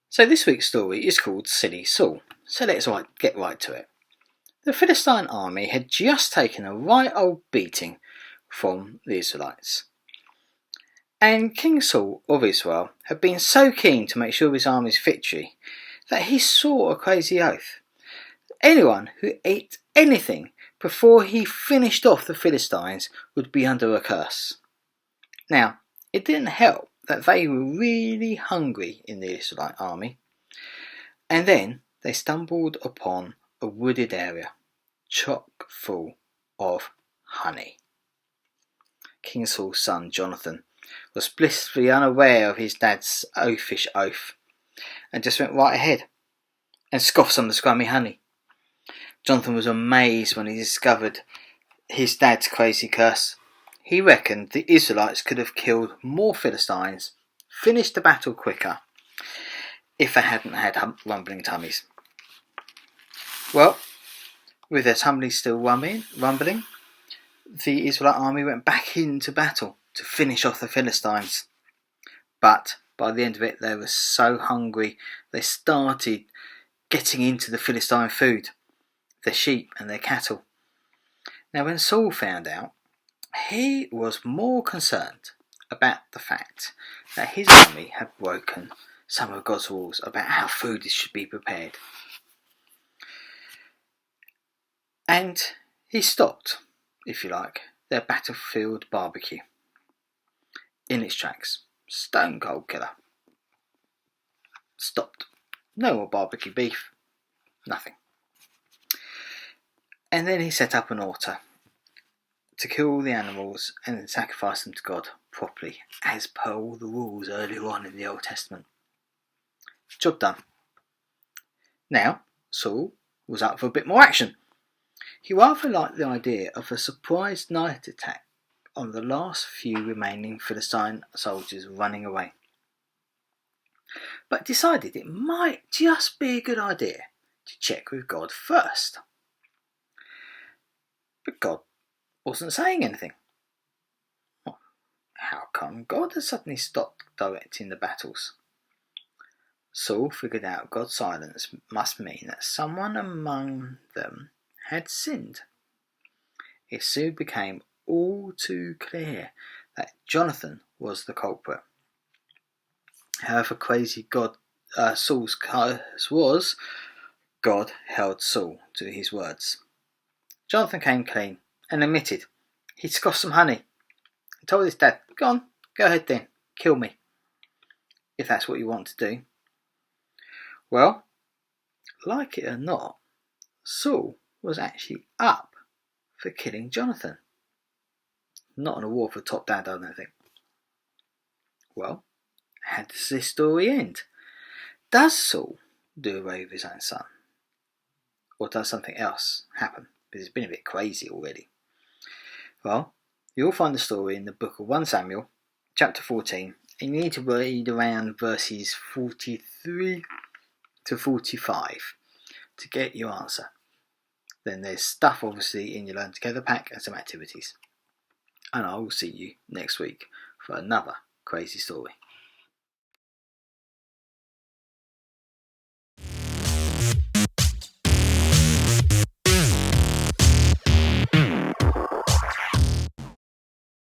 So this week's story is called Silly Saul, so let's get right to it. The Philistine army had just taken a right old beating from the Israelites. And King Saul of Israel had been so keen to make sure of his army's victory that he swore a crazy oath. Anyone who ate anything before he finished off the Philistines would be under a curse. Now, it didn't help that they were really hungry in the Israelite army, and then they stumbled upon a wooded area chock full of honey. King Saul's son Jonathan was blissfully unaware of his dad's oafish oath and just went right ahead and scoffed some of the scrummy honey. Jonathan was amazed when he discovered his dad's crazy curse. He reckoned the Israelites could have killed more Philistines, finished the battle quicker, if they hadn't had rumbling tummies. Well, with their tummies still rumbling, the Israelite army went back into battle to finish off the Philistines. But by the end of it, they were so hungry, they started getting into the Philistine food, their sheep and their cattle. Now, when Saul found out, he was more concerned about the fact that his army had broken some of God's rules about how food should be prepared. And he stopped, if you like, their battlefield barbecue in its tracks. Stone cold killer. Stopped. No more barbecue beef. Nothing. And then he set up an altar to kill all the animals and then sacrifice them to God properly, as per all the rules earlier on in the Old Testament. Job done. Now, Saul was up for a bit more action. He rather liked the idea of a surprise night attack on the last few remaining Philistine soldiers running away, but decided it might just be a good idea to check with God first. But God wasn't saying anything. Well, how come God had suddenly stopped directing the battles? Saul figured out God's silence must mean that someone among them had sinned. It soon became all too clear that Jonathan was the culprit. However crazy Saul's curse was, God held Saul to his words. Jonathan came clean and admitted he'd scoffed some honey and told his dad, go ahead then, kill me, if that's what you want to do. Well, like it or not, Saul was actually up for killing Jonathan. Not an award for top dad, I don't think. Well, how does this story end? Does Saul do away with his own son? Or does something else happen? Because it's been a bit crazy already. Well, you'll find the story in the book of 1 Samuel, chapter 14, and you need to read around verses 43 to 45 to get your answer. Then there's stuff obviously in your Learn Together pack and some activities. And I will see you next week for another crazy story.